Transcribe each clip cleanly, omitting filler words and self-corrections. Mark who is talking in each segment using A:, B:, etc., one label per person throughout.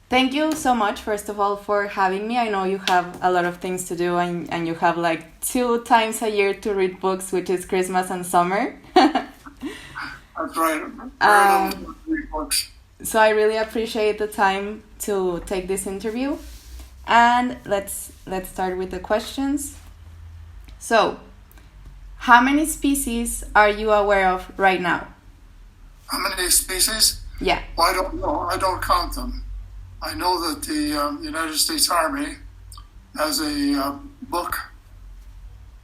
A: Thank you so much, first of all, for having me. I know you have a lot of things to do, and you have like 2 times a year to read books, which is Christmas and summer.
B: That's right. Read books.
A: So I really appreciate the time to take this interview. And let's start with the questions. So, how many species are you aware of right now?
B: How many species?
A: Yeah.
B: Well, I don't know. I don't count them. I know that the United States Army has a book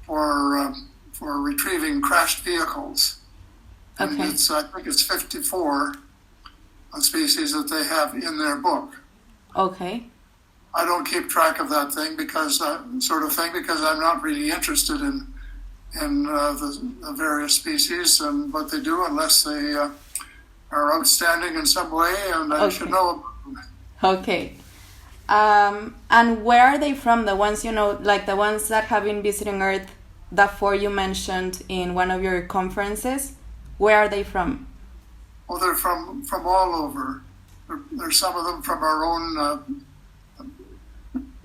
B: for retrieving crashed vehicles, and
A: Okay.
B: I think it's 54 species that they have in their book.
A: Okay.
B: I don't keep track of that thing because I'm not really interested in the various species and what they do unless they are outstanding in some way, and I should know about them.
A: Okay. And where are they from? The ones you know, like the ones that have been visiting Earth, the 4 you mentioned in one of your conferences. Where are they from?
B: Well, they're from all over. There's some of them from our own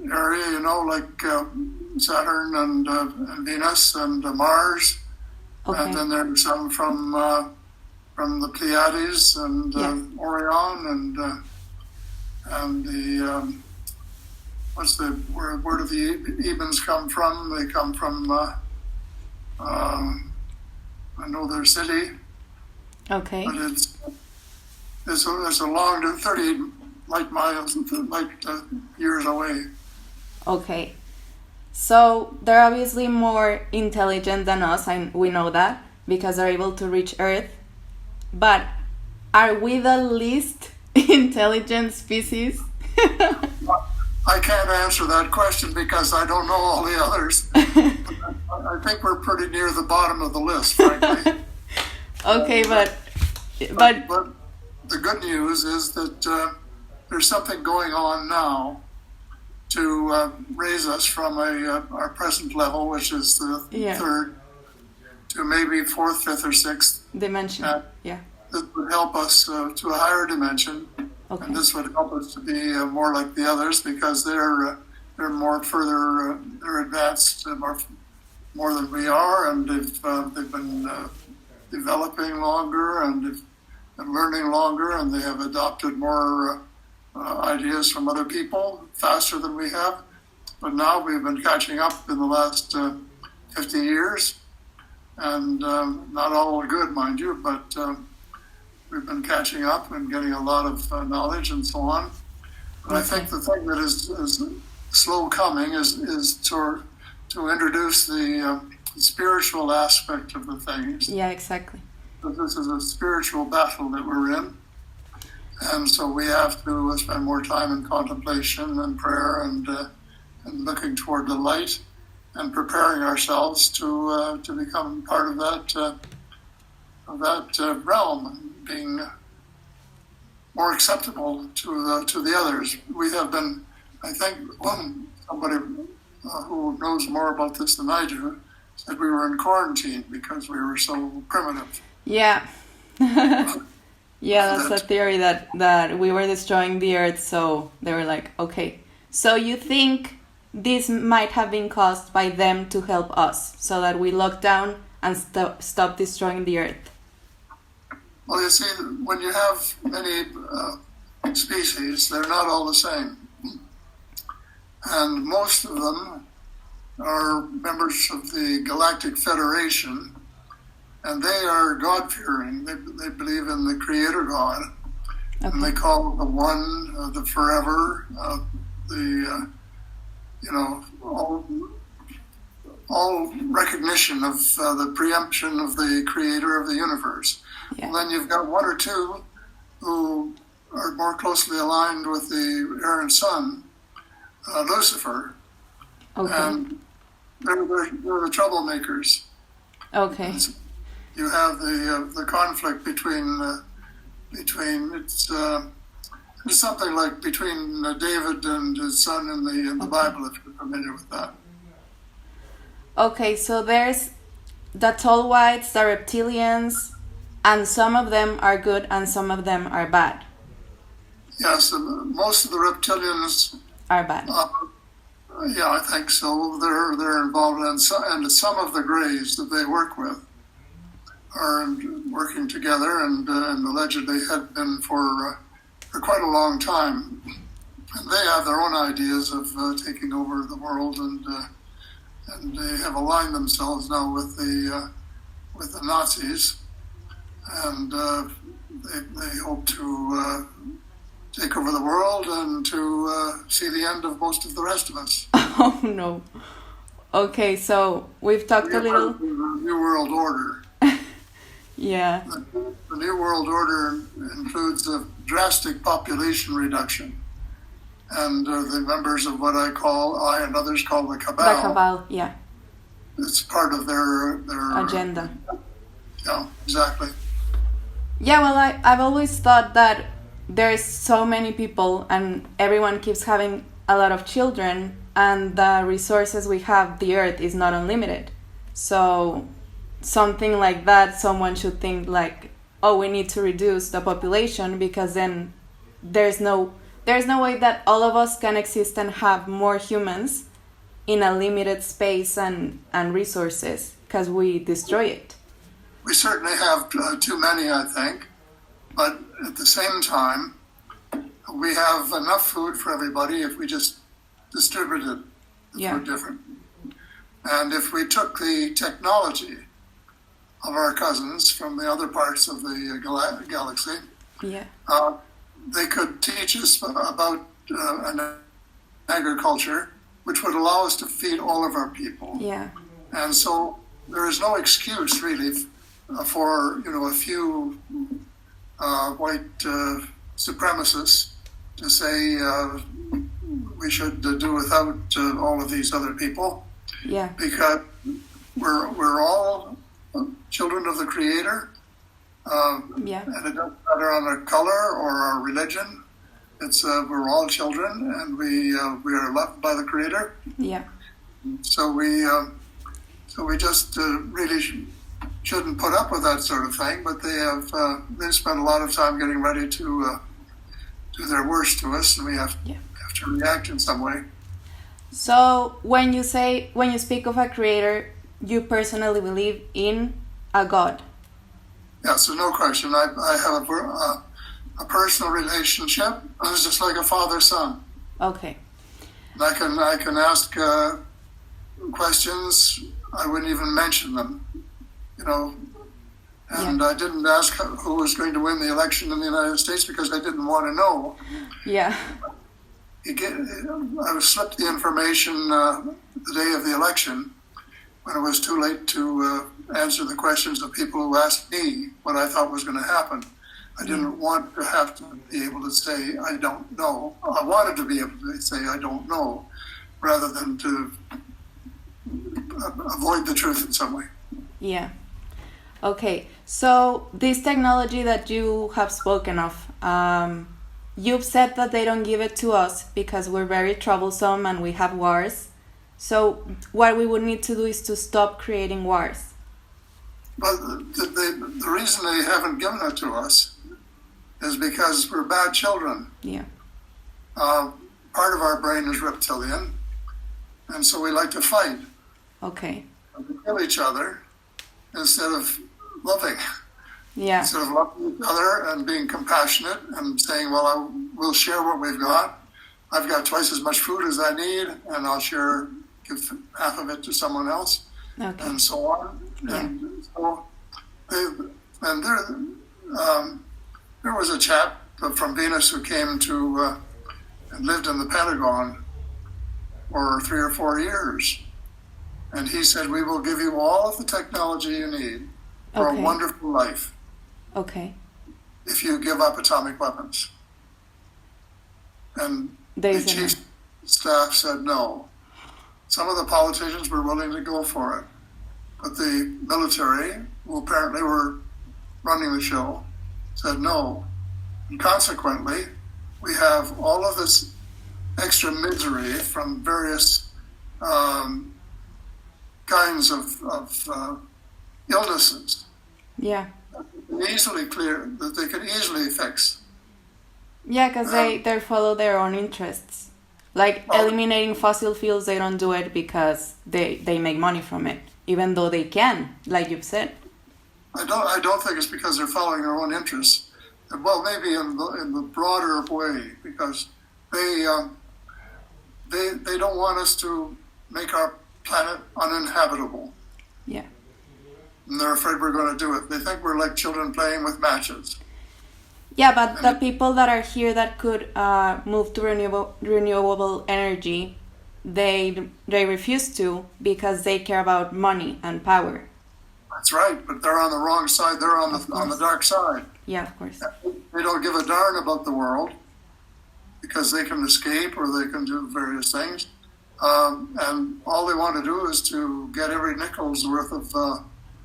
B: area, like Saturn and Venus and Mars.
A: Okay.
B: And then there's some from the Pleiades and Orion and the where do the Ebens come from? They come from I know their city.
A: Okay.
B: But it's a long 30 light miles, years away.
A: Okay. So they're obviously more intelligent than us, and we know that because they're able to reach Earth. But are we the least intelligent species?
B: I can't answer that question because I don't know all the others. I think we're pretty near the bottom of the list, frankly.
A: Okay, but
B: the good news is that there's something going on now to raise us from our present level, which is the third, to maybe fourth, fifth, or sixth
A: dimension.
B: This would help us to a higher dimension,
A: Okay.
B: and this would help us to be more like the others because they're more further, they're advanced more than we are, and they've been developing longer and learning longer, and they have adopted more ideas from other people faster than we have. But now we've been catching up in the last 50 years, and not all good, mind you, but we've been catching up and getting a lot of knowledge and so on. But I think the thing that is slow coming is to introduce the spiritual aspect of the things.
A: Yeah, exactly.
B: This is a spiritual battle that we're in. And so we have to spend more time in contemplation and prayer and looking toward the light and preparing ourselves to become part of that realm, being more acceptable to the others. We have been, I think, somebody who knows more about this than I do said we were in quarantine because we were so primitive.
A: Yeah. Yeah, that's a theory that we were destroying the Earth, so they were like, okay. So you think this might have been caused by them to help us, so that we lock down and stop destroying the Earth?
B: Well, you see, when you have many species, they're not all the same. And most of them are members of the Galactic Federation, and they are God-fearing. They believe in the Creator God, and they call it the One, the Forever, all recognition of the preemption of the Creator of the universe. Yeah. Well, then you've got one or two who are more closely aligned with the errant son, Lucifer, and they're the troublemakers.
A: Okay.
B: You have the conflict between it's something like between David and his son in the Bible, if you're familiar with that.
A: Okay, so there's the tall whites, the reptilians, and some of them are good and some of them are bad.
B: Yes, most of the reptilians,
A: are bad.
B: yeah, I think so. They're involved in and some of the greys that they work with are working together, and allegedly had been for quite a long time. And they have their own ideas of taking over the world, and they have aligned themselves now with the Nazis, and they hope to take over the world and to see the end of most of the rest of us.
A: Oh no. Okay, so we've talked a little.
B: The New World Order.
A: Yeah.
B: The New World Order includes a drastic population reduction, and the members of what I and others call the cabal.
A: The cabal, yeah.
B: It's part of their
A: agenda.
B: Yeah, exactly.
A: Yeah, well, I've always thought that there's so many people and everyone keeps having a lot of children, and the resources we have, the earth, is not unlimited. So something like that, someone should think like, oh, we need to reduce the population, because then there's no way that all of us can exist and have more humans in a limited space and resources, because we destroy it.
B: We certainly have too many, I think, but at the same time, we have enough food for everybody if we just distributed the food different. And if we took the technology of our cousins from the other parts of the galaxy, they could teach us about an agriculture which would allow us to feed all of our people.
A: Yeah.
B: And so there is no excuse really for a few white supremacists to say we should do without all of these other people.
A: Yeah.
B: Because we're all children of the Creator. And it doesn't matter on our color or our religion. It's we're all children, and we are loved by the Creator.
A: Yeah.
B: So we just really shouldn't put up with that sort of thing. But they spent a lot of time getting ready to do their worst to us, and we have to react in some way.
A: So when you speak of a Creator, you personally believe in a God?
B: Yeah, so no question. I have a personal relationship. It's just like a father-son.
A: Okay.
B: And I can ask questions. I wouldn't even mention them, And I didn't ask who was going to win the election in the United States because I didn't want to know.
A: Yeah.
B: I was slipped the information the day of the election when it was too late to answer the questions of people who asked me what I thought was going to happen. I didn't want to have to be able to say, I don't know. I wanted to be able to say, I don't know, rather than to avoid the truth in some way.
A: Yeah. Okay. So this technology that you have spoken of, you've said that they don't give it to us because we're very troublesome and we have wars. So what we would need to do is to stop creating wars.
B: But the reason they haven't given it to us is because we're bad children.
A: Yeah.
B: Part of our brain is reptilian, and so we like to fight.
A: Okay.
B: And we kill each other instead of loving.
A: Yeah.
B: Instead of loving each other and being compassionate and saying, well, we'll share what we've got. I've got twice as much food as I need, and I'll give half of it to someone else, and so on.
A: Yeah.
B: And so, there was a chap from Venus who came to and lived in the Pentagon for 3 or 4 years, and he said, "We will give you all of the technology you need for a wonderful life.
A: Okay.
B: If you give up atomic weapons." And the chief staff said no. Some of the politicians were willing to go for it, but the military, who apparently were running the show, said no. And consequently, we have all of this extra misery from various kinds of illnesses.
A: Yeah.
B: That they could easily fix
A: Yeah, because they follow their own interests. Like eliminating fossil fuels, they don't do it because they make money from it, even though they can, like you've said.
B: I don't think it's because they're following their own interests. Well, maybe in the broader way, because they don't want us to make our planet uninhabitable.
A: Yeah.
B: And they're afraid we're going to do it. They think we're like children playing with matches.
A: Yeah, but the people that are here that could move to renewable energy, they refuse to because they care about money and power.
B: That's right, but they're on the wrong side. They're on the dark side.
A: Yeah, of course.
B: They don't give a darn about the world because they can escape or they can do various things. And all they want to do is to get every nickel's worth of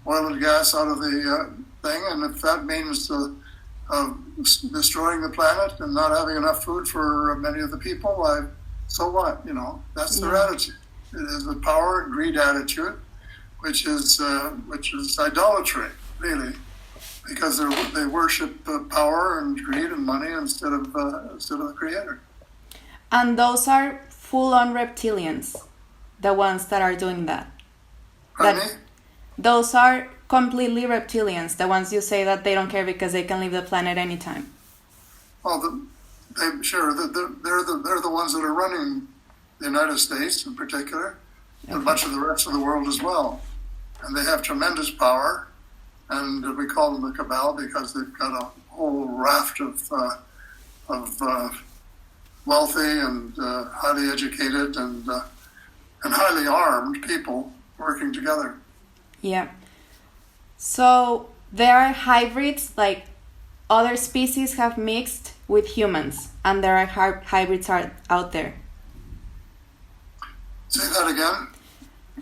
B: oil and gas out of the thing. And if that means destroying the planet and not having enough food for many of the people, so what? That's their attitude. It is a power and greed attitude, which is idolatry, really, because they worship power and greed and money instead of the Creator.
A: And those are full-on reptilians, the ones that are doing that.
B: Pardon me?
A: Those are completely reptilians, the ones you say that they don't care because they can leave the planet anytime.
B: Well, they're the ones that are running the United States in particular, and much of the rest of the world as well. And they have tremendous power, and we call them the cabal because they've got a whole raft of wealthy and highly educated and highly armed people working together.
A: Yeah. So there are hybrids, like other species have mixed with humans, and there are hybrids out there.
B: Say that again?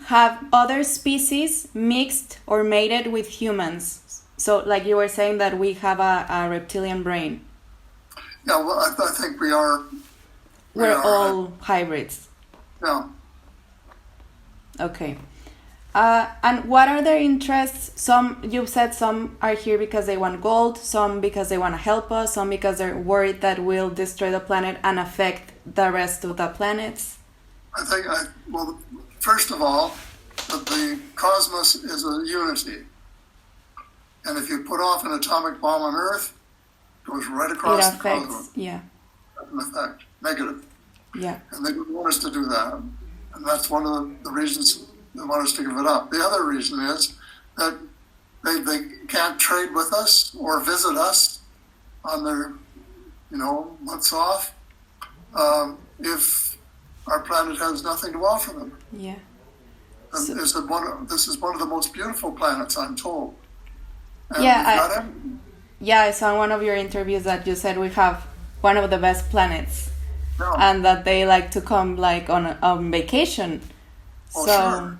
A: Have other species mixed or mated with humans? So like you were saying that we have a reptilian brain.
B: Yeah, well, I think we are.
A: We're all hybrids.
B: Yeah.
A: Okay. And what are their interests? You've said some are here because they want gold, some because they want to help us, some because they're worried that we'll destroy the planet and affect the rest of the planets.
B: Well, first of all, the cosmos is a unity. And if you put off an atomic bomb on Earth, it goes right across the cosmos.
A: Yeah.
B: An effect, negative.
A: Yeah.
B: And they don't want us to do that. And that's one of the reasons they want us to give it up. The other reason is that they can't trade with us or visit us on their, months off if our planet has nothing to offer them.
A: Yeah.
B: And this is one of the most beautiful planets, I'm told. And
A: I saw in one of your interviews that you said we have one of the best planets, and that they like to come like on vacation.
B: Oh, sure.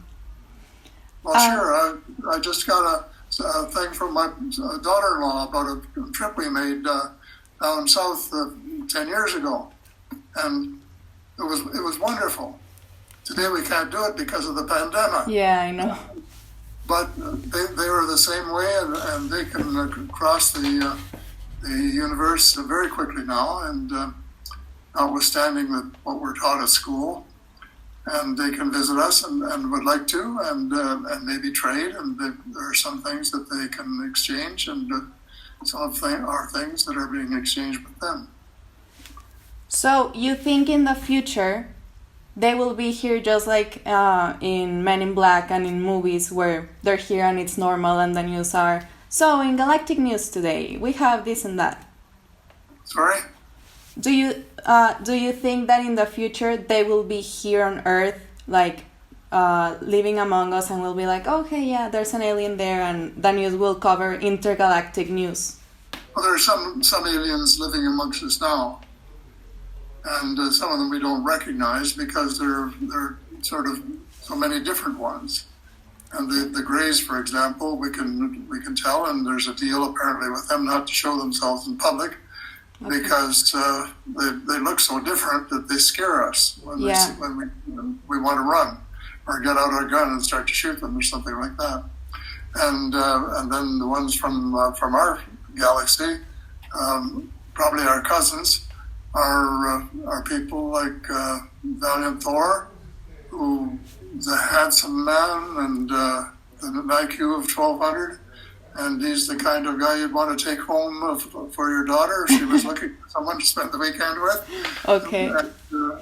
B: Well, sure. I just got a thing from my daughter-in-law about a trip we made down south 10 years ago, and it was wonderful. Today we can't do it because of the pandemic.
A: Yeah, I know.
B: But they were the same way, and they can cross the universe very quickly now, and notwithstanding what we're taught at school, and they can visit us and would like to, and maybe trade, and there are some things that they can exchange, and some of our things that are being exchanged with them.
A: So you think in the future they will be here just like in Men in Black and in movies where they're here and it's normal and the news are, so in Galactic News today we have this and that?
B: Sorry?
A: Do you think that in the future they will be here on Earth, like living among us, and we'll be like, okay, yeah, there's an alien there, and the news will cover intergalactic news?
B: Well, there are some aliens living amongst us now, and some of them we don't recognize because they're sort of so many different ones. And the Greys, for example, we can tell, and there's a deal apparently with them not to show themselves in public. Okay. Because they look so different that they scare us when we want to run or get out our gun and start to shoot them or something like that. And then the ones from our galaxy, probably our cousins, are people like Valiant Thor, who is a handsome man and an IQ of 1200. And he's the kind of guy you'd want to take home for your daughter if she was looking for someone to spend the weekend with.
A: Okay.
B: And,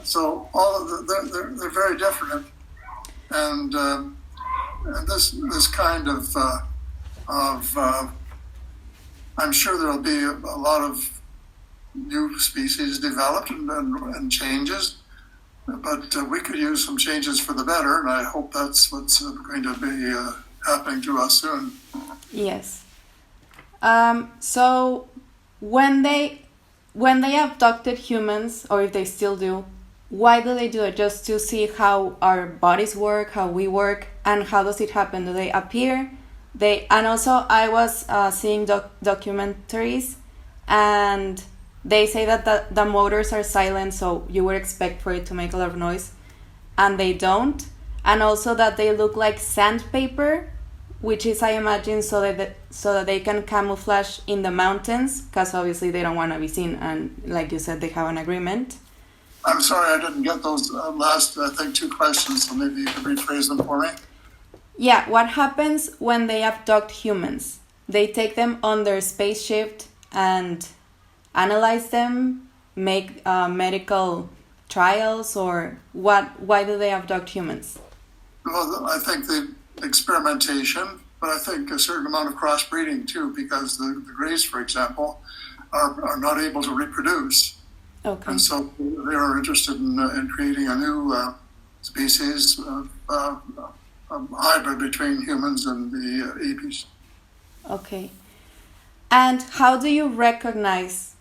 B: so all of they're very different. And this kind of I'm sure there'll be a lot of new species developed and changes, but we could use some changes for the better, and I hope that's what's going to be happening to us soon.
A: Yes. So when they abducted humans, or if they still do, why do they do it? Just to see how our bodies work, how we work, and how does it happen? Do they appear? And also I was seeing documentaries, and they say that the motors are silent, so you would expect for it to make a lot of noise, and they don't. And also that they look like sandpaper, which is, I imagine, so that they can camouflage in the mountains, because obviously they don't want to be seen, and like you said, they have an agreement.
B: I'm sorry, I didn't get those last, I think, two questions, so maybe you could rephrase them for me.
A: Yeah, what happens when they abduct humans? They take them on their spaceship and analyze them, make medical trials, or what? Why do they abduct humans?
B: Well, I think the experimentation, but I think a certain amount of crossbreeding too, because the Greys, for example, are not able to reproduce.
A: Okay.
B: And so they are interested in creating a new species, a hybrid between humans and the apes.
A: Okay. And how do you recognize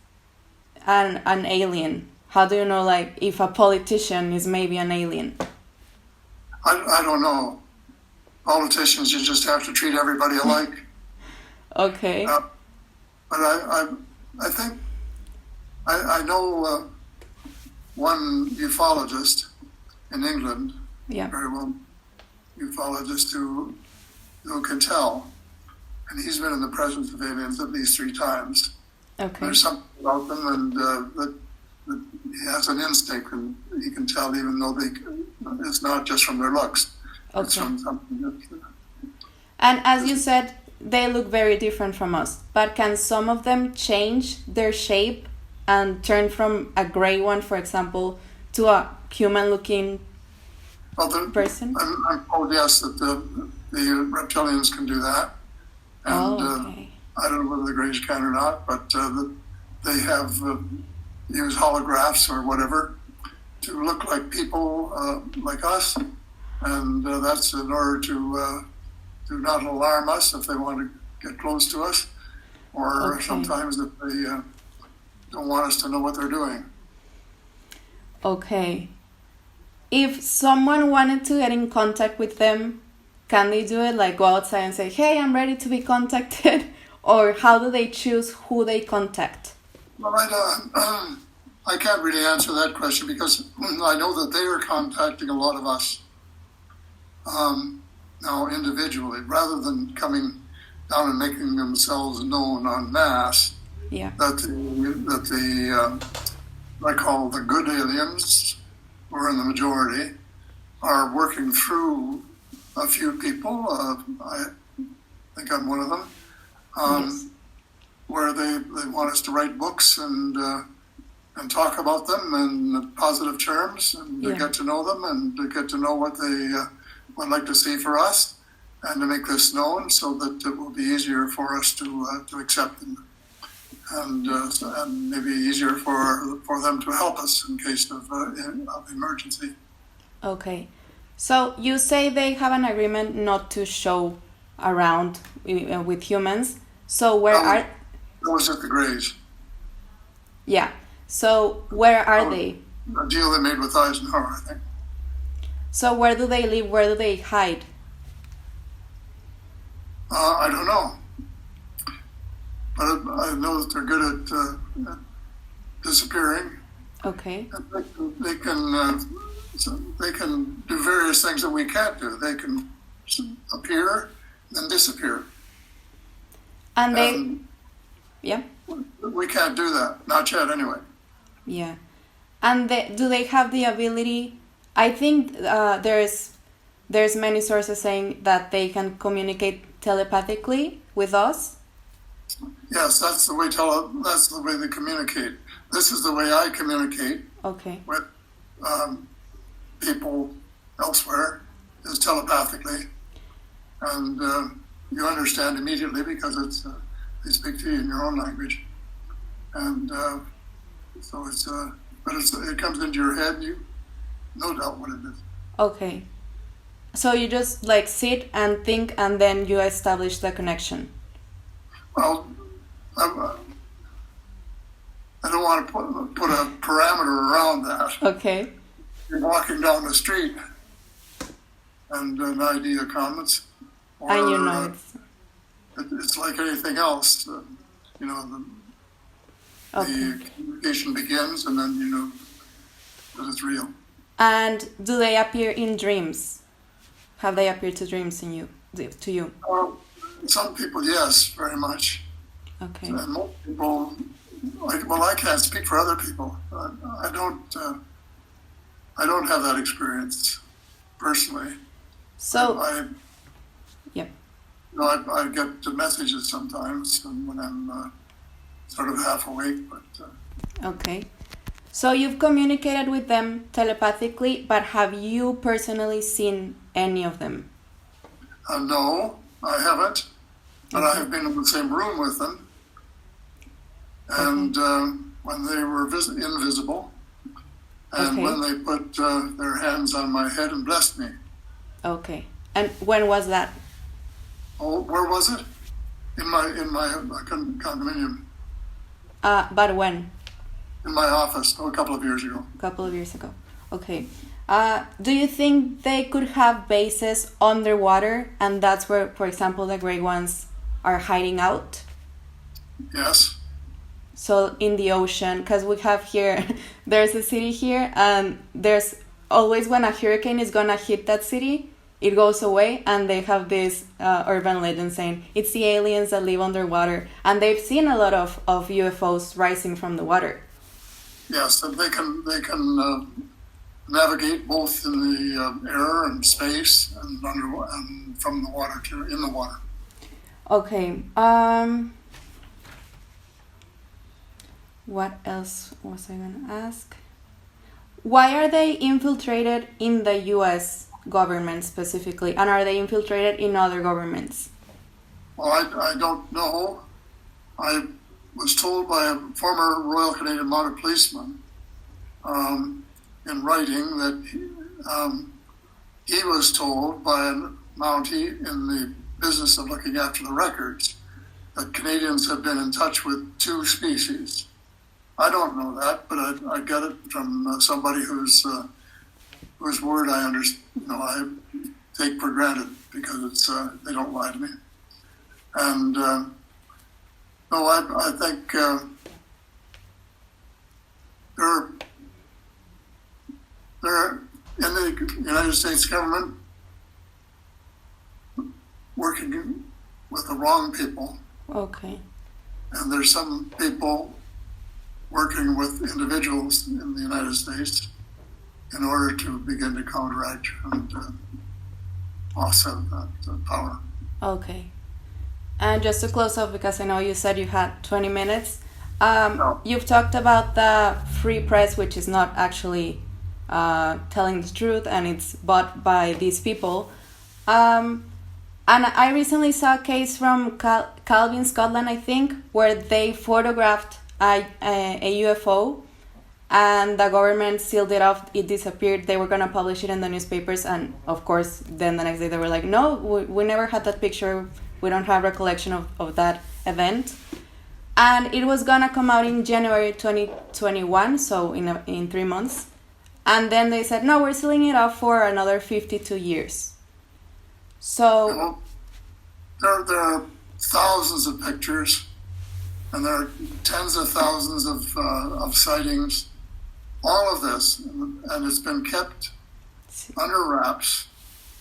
A: an alien? How do you know, like, if a politician is maybe an alien?
B: I don't know. Politicians, you just have to treat everybody alike.
A: Okay.
B: But I think I know one ufologist in England,
A: Yeah.
B: very well, ufologist who can tell, and he's been in the presence of aliens at least 3 times.
A: Okay.
B: There's something about them, and that he has an instinct, and he can tell, even though it's not just from their looks.
A: Okay.
B: It's from something that,
A: And as you said, they look very different from us. But can some of them change their shape and turn from a gray one, for example, to a human-looking person?
B: I'm told, yes, that the reptilians can do that. And
A: okay.
B: I don't know whether the Greys can or not, but they have used holographs or whatever to look like people like us. And that's in order to not alarm us if they want to get close to us, or
A: Okay.
B: sometimes if they don't want us to know what they're doing.
A: Okay. If someone wanted to get in contact with them, can they do it? Like go outside and say, hey, I'm ready to be contacted? Or how do they choose who they contact?
B: Well, I can't really answer that question because I know that they are contacting a lot of us now individually, rather than coming down and making themselves known en masse.
A: Yeah.
B: That the I call the good aliens, who are in the majority, are working through a few people. I think I'm one of them.
A: Yes.
B: Where they want us to write books and talk about them in positive terms, and to get to know them, and to get to know what they would like to see for us, and to make this known so that it will be easier for us to accept them, and maybe easier for them to help us in case of emergency.
A: Okay. So you say they have an agreement not to show around with humans. So where are...
B: That was at the Greys.
A: Yeah. So where are they?
B: A deal they made with Eisenhower, I think.
A: So where do they live? Where do they hide?
B: I don't know. But I know that they're good at disappearing.
A: Okay.
B: They can do various things that we can't do. They can appear and disappear.
A: And they... Yeah?
B: We can't do that. Not yet, anyway.
A: Yeah. And do they have the ability? I think there's many sources saying that they can communicate telepathically with us.
B: Yes, that's the way they communicate. This is the way I communicate
A: Okay.
B: with people elsewhere, is telepathically, and you understand immediately because they speak to you in your own language, and so it comes into your head, and you no doubt what it is.
A: Okay. So you just like sit and think, and then you establish the connection.
B: Well, I don't want to put a parameter around that.
A: Okay.
B: You're walking down the street, and an idea comes, or
A: And you know
B: it's like anything else.
A: Okay.
B: The communication begins, and then you know that it's real.
A: And do they appear in dreams? Have they appeared to dreams to you?
B: Some people, yes, very much.
A: Okay.
B: And most people, I can't speak for other people. I don't have that experience personally.
A: So.
B: Yep. I get messages sometimes when I'm sort of half awake, but.
A: Okay. So you've communicated with them telepathically, but have you personally seen any of them?
B: No, I haven't. But
A: Okay.
B: I have been in the same room with them. And when they were invisible, and when they put their hands on my head and blessed me.
A: Okay. And when was that?
B: Oh, where was it? In my condominium.
A: But when?
B: In my office, a couple of years ago.
A: A couple of years ago. Okay. Do you think they could have bases underwater, and that's where, for example, the gray ones are hiding out?
B: Yes.
A: So in the ocean, because we have here, there's a city here, and there's always when a hurricane is gonna hit that city, it goes away, and they have this urban legend saying it's the aliens that live underwater, and they've seen a lot of UFOs rising from the water.
B: Yes, and they can navigate both in the air and space and and from the water to in the water.
A: Okay. What else was I gonna ask? Why are they infiltrated in the U.S. government specifically, and are they infiltrated in other governments?
B: Well, I don't know. I was told by a former Royal Canadian Mounted Policeman in writing that he was told by a Mountie in the business of looking after the records that Canadians have been in touch with 2 species. I don't know that, but I get it from somebody whose word I take for granted because it's they don't lie to me. And no, I think they're in the United States government working with the wrong people.
A: Okay.
B: And there's some people working with individuals in the United States in order to begin to counteract and offset that power.
A: Okay. And just to close off, because I know you said you had 20 minutes,
B: No.
A: you've talked about the free press, which is not actually telling the truth, and it's bought by these people. And I recently saw a case from Calvin, Scotland, I think, where they photographed a UFO, and the government sealed it off. It disappeared. They were going to publish it in the newspapers, and of course, then the next day they were like, no, we never had that picture. We don't have recollection of that event. And it was going to come out in January 2021, so in 3 months. And then they said, no, we're sealing it off for another 52 years. So
B: there are thousands of pictures, and there are tens of thousands of sightings. All of this, and it's been kept under wraps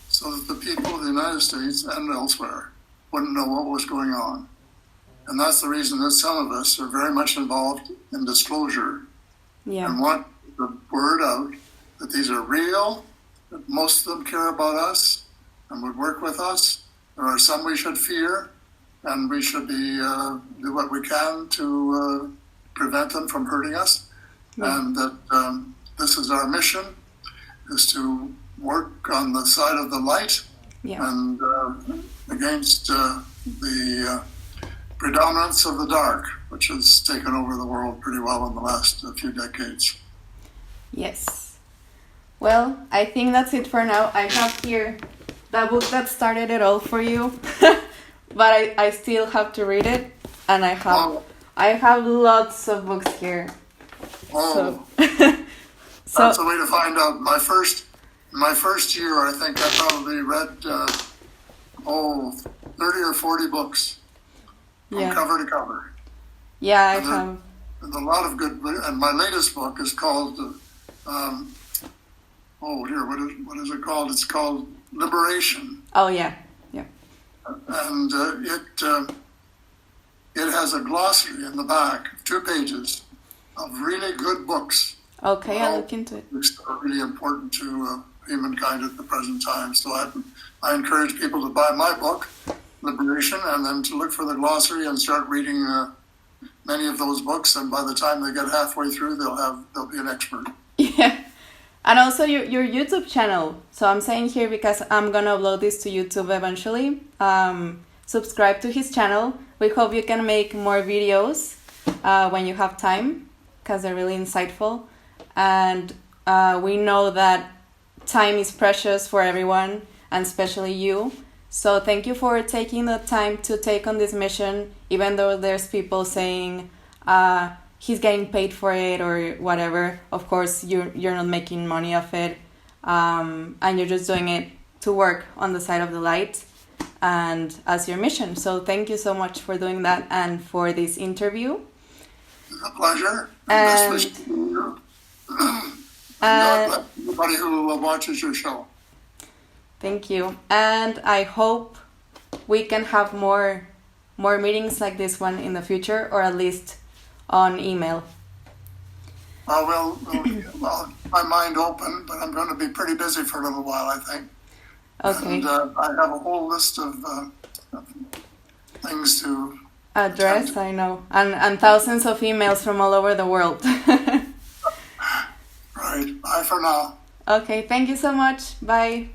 B: so that the people of the United States and elsewhere wouldn't know what was going on. And that's the reason that some of us are very much involved in disclosure
A: Yeah.
B: and want the word out that these are real, that most of them care about us and would work with us. There are some we should fear, and we should do what we can to prevent them from hurting us.
A: Yeah.
B: And that this is our mission, is to work on the side of the light
A: Yeah.
B: and against the predominance of the dark, which has taken over the world pretty well in the last few decades.
A: Yes. Well, I think that's it for now. I have here the book that started it all for you, but I still have to read it, and I have lots of books here.
B: Oh,
A: So
B: that's a way to find out. My first year, I think I probably read 30 or 40 books from
A: yeah,
B: cover to cover.
A: yeah, I
B: And there-
A: have.
B: There's a lot of good. And my latest book is called. What is it called? It's called Liberation,
A: Oh yeah, yeah.
B: and it has a glossary in the back, 2 pages, of really good books.
A: Okay, I'll look into it.
B: Which are really important to humankind at the present time. So I encourage people to buy my book, Liberation, and then to look for the glossary and start reading many of those books. And by the time they get halfway through, they'll be an expert.
A: Yeah. And also your YouTube channel. So I'm saying here because I'm gonna upload this to YouTube eventually. Subscribe to his channel. We hope you can make more videos when you have time, because they're really insightful. And we know that time is precious for everyone, and especially you. So thank you for taking the time to take on this mission, even though there's people saying he's getting paid for it or whatever. Of course, you're not making money off it, and you're just doing it to work on the side of the light and as your mission. So thank you so much for doing that and for this interview.
B: It's a pleasure.
A: And-
B: Best wishes to you. God bless everybody who watches your show.
A: Thank you. And I hope we can have more meetings like this one in the future, or at least on email.
B: Well, my mind open, but I'm going to be pretty busy for a little while, I think.
A: Okay.
B: And I have a whole list of things to
A: Address, I know. And thousands of emails from all over the world.
B: Right. Bye for now.
A: Okay, thank you so much. Bye.